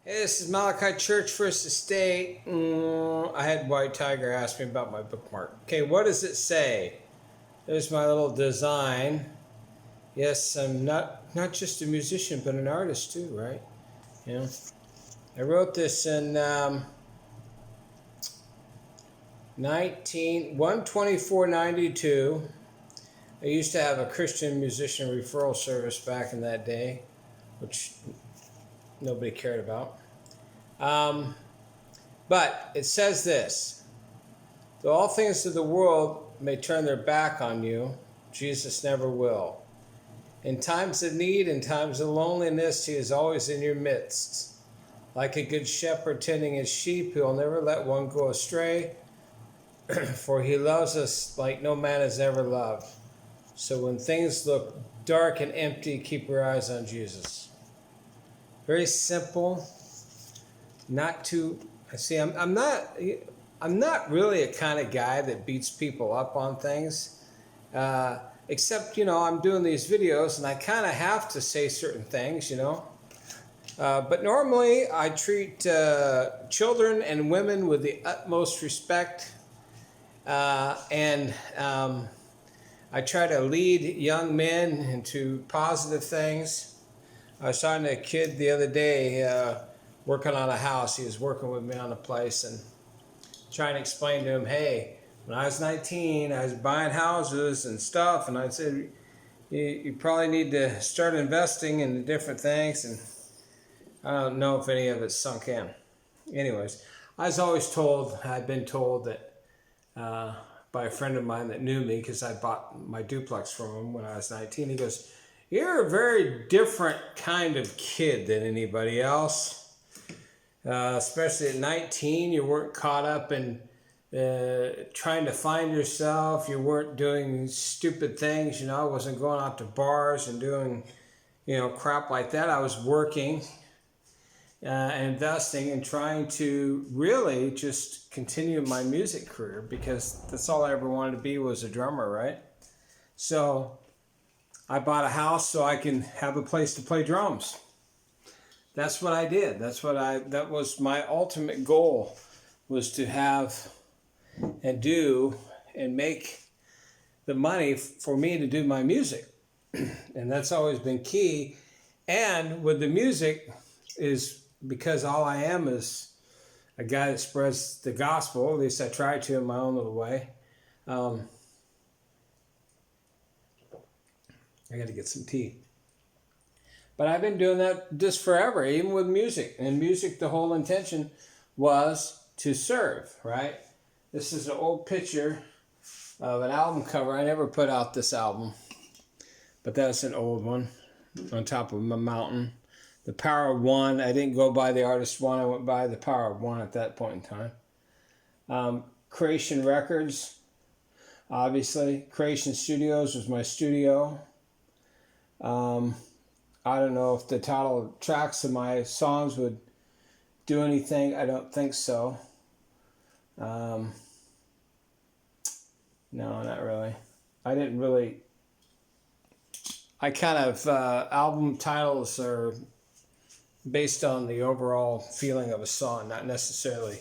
Hey, this is Malachi Church First Estate. I had White Tiger ask me about my bookmark. Okay, what does it say? There's my little design. Yes, I'm not just a musician, but an artist too, right? You know, I wrote this in 12492. I used to have a Christian musician referral service back in that day, which nobody cared about. But it says this: though all things of the world may turn their back on you, Jesus never will. In times of need and times of loneliness, he is always in your midst. Like a good shepherd tending his sheep, he will never let one go astray, for he loves us like no man has ever loved. So when things look dark and empty, keep your eyes on Jesus. Very simple, not too... See, I'm not really a kind of guy that beats people up on things, except, I'm doing these videos and I kind of have to say certain things, But normally I treat children and women with the utmost respect, and I try to lead young men into positive things. I was talking to a kid the other day, working on a house. He was working with me on a place and trying to explain to him, hey, when I was 19, I was buying houses and stuff, and I said, you probably need to start investing in different things, and I don't know if any of it's sunk in. Anyways, I'd been told that by a friend of mine that knew me, because I bought my duplex from him when I was 19, he goes, you're a very different kind of kid than anybody else. Especially at 19, you weren't caught up in trying to find yourself. You weren't doing stupid things. I wasn't going out to bars and doing, crap like that. I was working, investing, and trying to really just continue my music career, because that's all I ever wanted to be, was a drummer, right? So I bought a house so I can have a place to play drums. That's what I did. That was my ultimate goal, was to have and do and make the money for me to do my music. And that's always been key. And with the music, is because all I am is a guy that spreads the gospel. At least I try to in my own little way. I got to get some tea. But I've been doing that just forever, even with music. And music, the whole intention was to serve, right? This is an old picture of an album cover. I never put out this album, but that's an old one on top of a mountain. The Power of One. I didn't go by the Artist One. I went by the Power of One at that point in time. Creation Records, obviously. Creation Studios was my studio. I don't know if the title tracks of my songs would do anything. I don't think so. No, not really. I kind of, album titles are based on the overall feeling of a song, not necessarily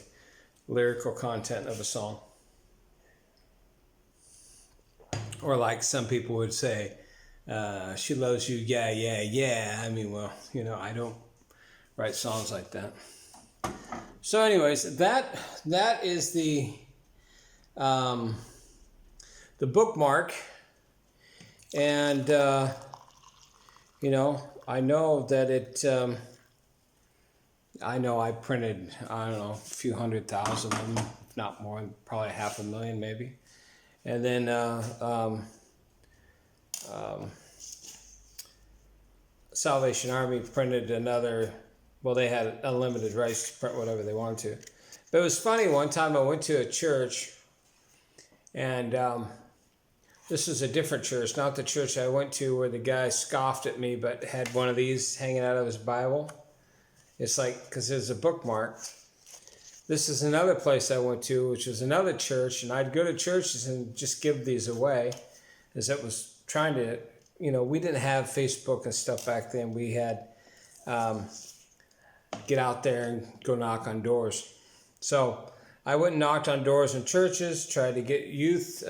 lyrical content of a song. Or like some people would say, she loves you, yeah, yeah, yeah. I mean, well, I don't write songs like that. So anyways, that is the bookmark. And, I know that it, I know I printed, I don't know, a few 100,000 of them, if not more, probably 500,000 maybe. And then, Salvation Army printed another. Well, they had unlimited rights to print whatever they wanted to. But it was funny, one time I went to a church, and this is a different church, not the church I went to where the guy scoffed at me but had one of these hanging out of his Bible. It's like, because there's a bookmark. This is another place I went to, which was another church, and I'd go to churches and just give these away, as it was trying to, we didn't have Facebook and stuff back then. We had get out there and go knock on doors. So I went and knocked on doors in churches, tried to get youth,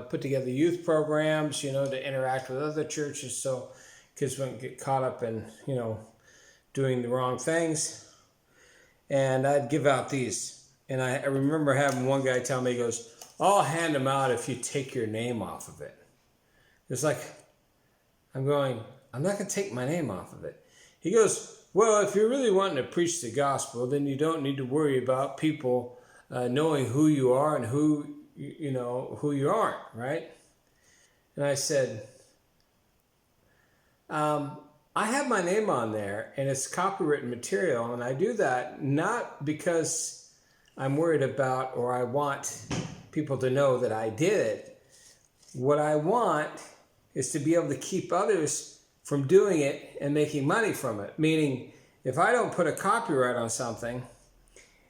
put together youth programs, to interact with other churches so kids wouldn't get caught up in, doing the wrong things. And I'd give out these. And I remember having one guy tell me, he goes, I'll hand them out if you take your name off of it. It's like, I'm going, I'm not going to take my name off of it. He goes, well, if you're really wanting to preach the gospel, then you don't need to worry about people knowing who you are and who you aren't, right? And I said, I have my name on there, and it's copywritten material, and I do that not because I'm worried about or I want people to know that I did it. What I want is to be able to keep others from doing it and making money from it. Meaning, if I don't put a copyright on something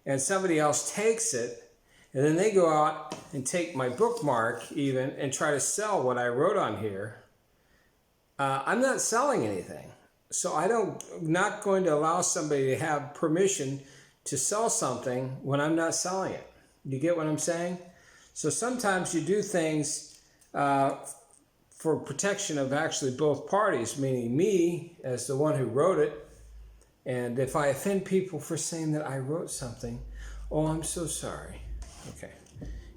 and somebody else takes it, and then they go out and take my bookmark even and try to sell what I wrote on here, I'm not selling anything. So I'm not going to allow somebody to have permission to sell something when I'm not selling it. You get what I'm saying? So sometimes you do things for protection of actually both parties, meaning me as the one who wrote it. And if I offend people for saying that I wrote something, oh, I'm so sorry. Okay.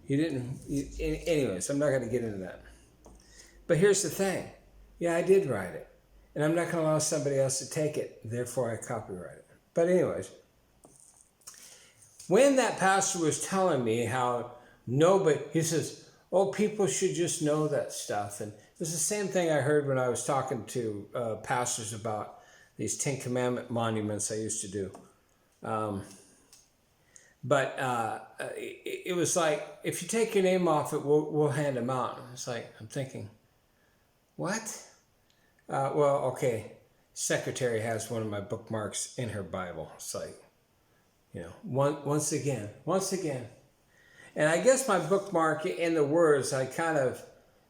Anyways, I'm not going to get into that. But here's the thing. Yeah, I did write it. And I'm not going to allow somebody else to take it. Therefore, I copyright it. But anyways, when that pastor was telling me how he says, oh, people should just know that stuff. And it's the same thing I heard when I was talking to pastors about these 10 Commandment monuments I used to do. But it was like, if you take your name off it, we'll hand them out. It's like, I'm thinking, what? Well, okay, secretary has one of my bookmarks in her Bible. It's like, once again. And I guess my bookmark in the words, I kind of,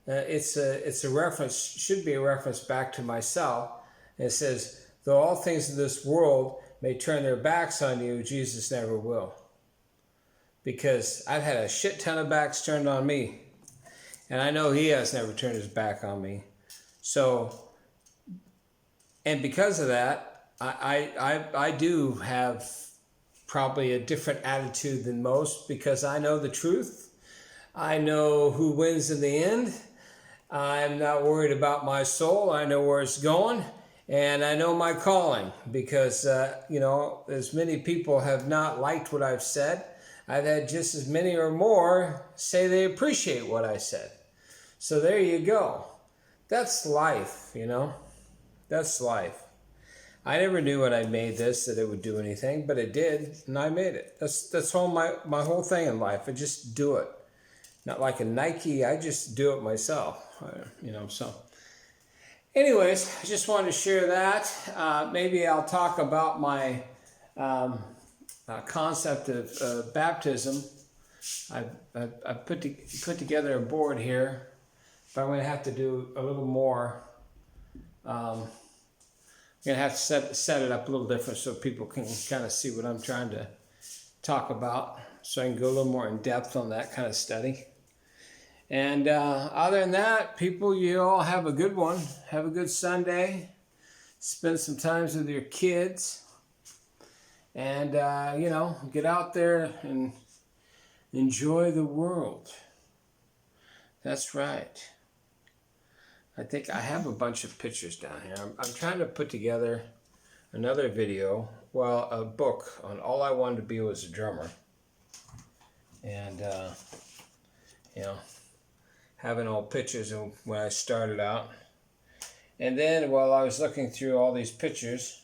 it's a reference, should be a reference back to myself. And it says, though all things in this world may turn their backs on you, Jesus never will. Because I've had a shit ton of backs turned on me. And I know he has never turned his back on me. So, and because of that, I do have probably a different attitude than most because I know the truth. I know who wins in the end. I'm not worried about my soul. I know where it's going. And I know my calling because, as many people have not liked what I've said, I've had just as many or more say they appreciate what I said. So there you go. That's life, That's life. I never knew when I made this that it would do anything, but it did, and I made it. That's all my whole thing in life. I just do it. Not like a Nike, I just do it myself, so. Anyways, I just wanted to share that. Maybe I'll talk about my concept of baptism. I've put together a board here, but I'm going to have to do a little more. I'm going to have to set it up a little different so people can kind of see what I'm trying to talk about, so I can go a little more in depth on that kind of study. And other than that, people, you all have a good one. Have a good Sunday. Spend some time with your kids. And, get out there and enjoy the world. That's right. I think I have a bunch of pictures down here. I'm trying to put together another video, a book on all I wanted to be was a drummer. And, having all pictures of when I started out. And then while I was looking through all these pictures,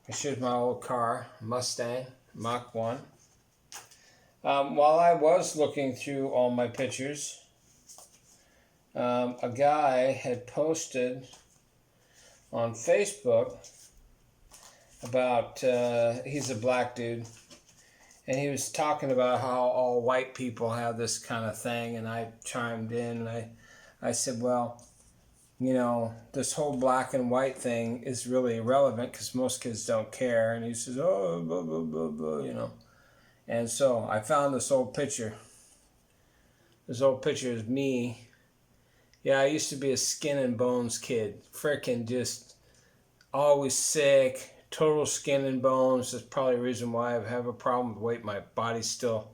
here's my old car, Mustang, Mach 1. While I was looking through all my pictures, a guy had posted on Facebook about, he's a black dude, and he was talking about how all white people have this kind of thing, and I chimed in, and I said, well, you know, this whole black and white thing is really irrelevant because most kids don't care. And he says, oh, blah, blah, blah, blah, you know. And so I found this old picture. This old picture is me. Yeah, I used to be a skin and bones kid. Frickin' just always sick, total skin and bones. That's probably the reason why I have a problem with weight. My body's still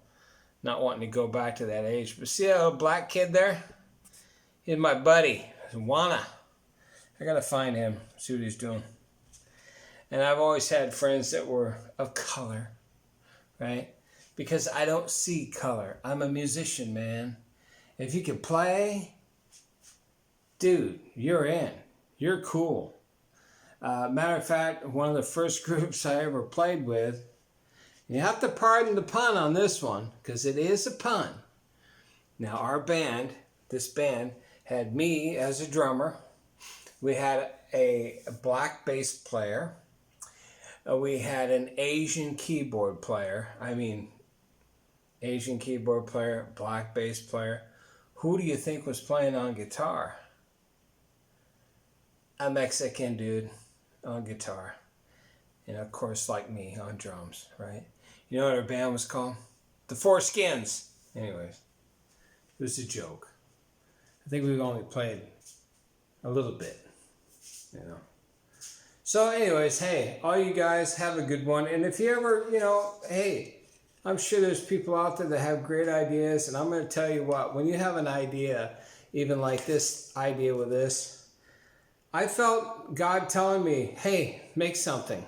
not wanting to go back to that age. But see that little black kid there? He's my buddy, Juana. I gotta find him, see what he's doing. And I've always had friends that were of color, right? Because I don't see color. I'm a musician, man. If you can play, dude, you're in. You're cool. Matter of fact, one of the first groups I ever played with, you have to pardon the pun on this one, because it is a pun. Now, our band, this band, had me as a drummer. We had a black bass player. We had an Asian keyboard player. I mean, Asian keyboard player, black bass player. Who do you think was playing on guitar? A Mexican dude on guitar. And of course, like me, on drums, right? You know what our band was called? The Four Skins. Anyways, it was a joke. I think we've only played a little bit, you know. So anyways, hey, all you guys have a good one. And if you ever, you know, hey, I'm sure there's people out there that have great ideas. And I'm going to tell you what, when you have an idea, even like this idea with this, I felt God telling me, hey, make something.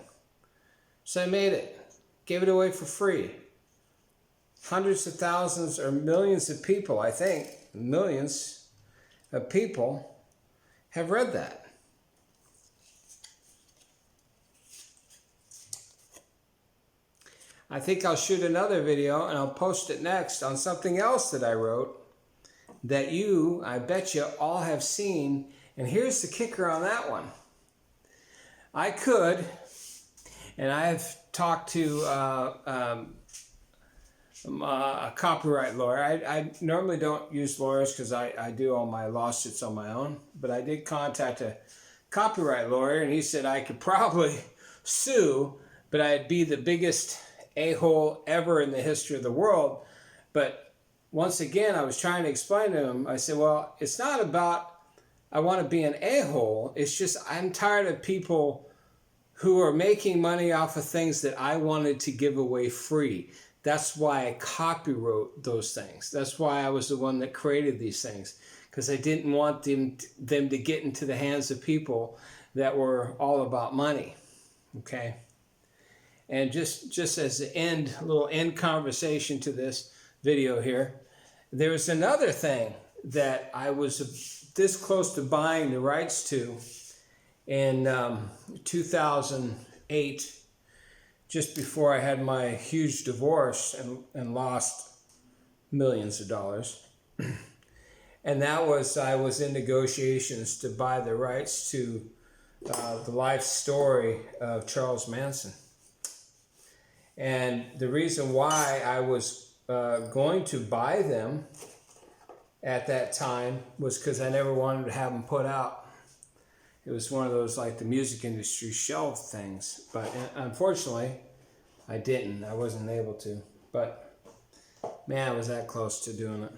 So I made it. Gave it away for free. Hundreds of thousands or millions of people, I think, millions of people have read that. I think I'll shoot another video and I'll post it next on something else that I wrote that you, I bet you, all have seen. And here's the kicker on that one. I could, and I've talked to a copyright lawyer. I normally don't use lawyers because I do all my lawsuits on my own, but I did contact a copyright lawyer and he said I could probably sue, but I'd be the biggest a-hole ever in the history of the world. But once again, I was trying to explain to him, I said, well, it's not about I want to be an a-hole. It's just I'm tired of people who are making money off of things that I wanted to give away free. That's why I copywrote those things. That's why I was the one that created these things, because I didn't want them to get into the hands of people that were all about money, okay? And just as the end, little end conversation to this video here, there's another thing that I was this close to buying the rights to in 2008, just before I had my huge divorce and lost millions of dollars. And that was, I was in negotiations to buy the rights to the life story of Charles Manson. And the reason why I was going to buy them at that time was because I never wanted to have them put out. It was one of those like the music industry shelved things. But unfortunately, I didn't. I wasn't able to. But man, I was that close to doing it.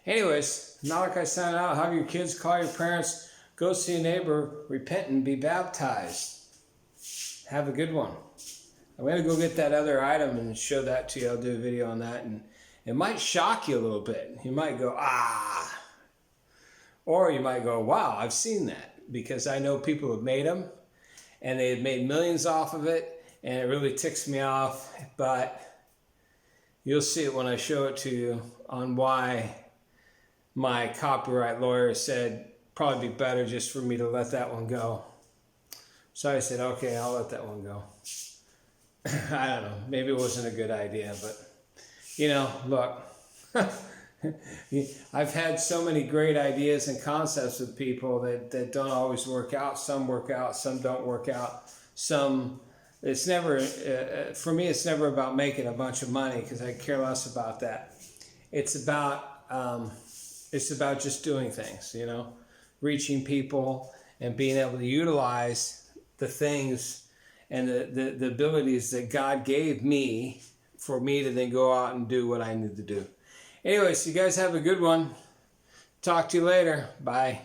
Anyways, not like I signed out. Have your kids call your parents, go see a neighbor, repent and be baptized. Have a good one. I'm going to go get that other item and show that to you. I'll do a video on that. And it might shock you a little bit. You might go, ah. Or you might go, wow, I've seen that. Because I know people have made them. And they have made millions off of it. And it really ticks me off. But you'll see it when I show it to you on why my copyright lawyer said probably be better just for me to let that one go. So I said, okay, I'll let that one go. I don't know. Maybe it wasn't a good idea, but, you know, look, I've had so many great ideas and concepts with people that don't always work out. Some work out, some don't work out. Some, it's never, for me, it's never about making a bunch of money because I care less about that. It's about just doing things, you know, reaching people and being able to utilize the things and the abilities that God gave me for me to then go out and do what I need to do. Anyways, you guys have a good one. Talk to you later. Bye.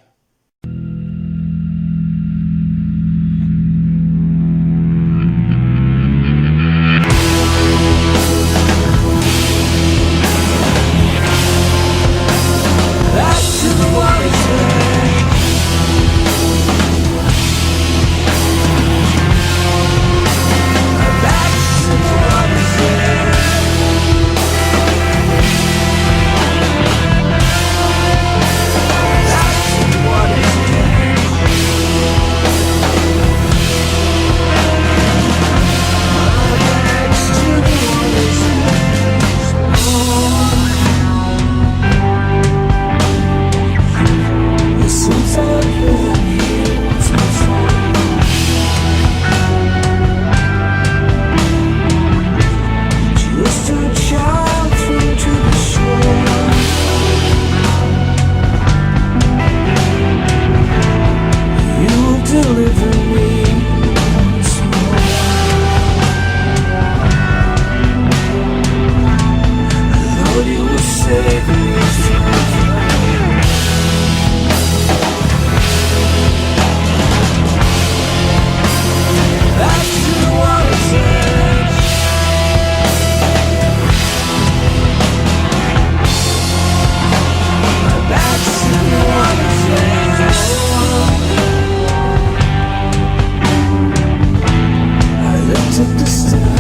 Took the step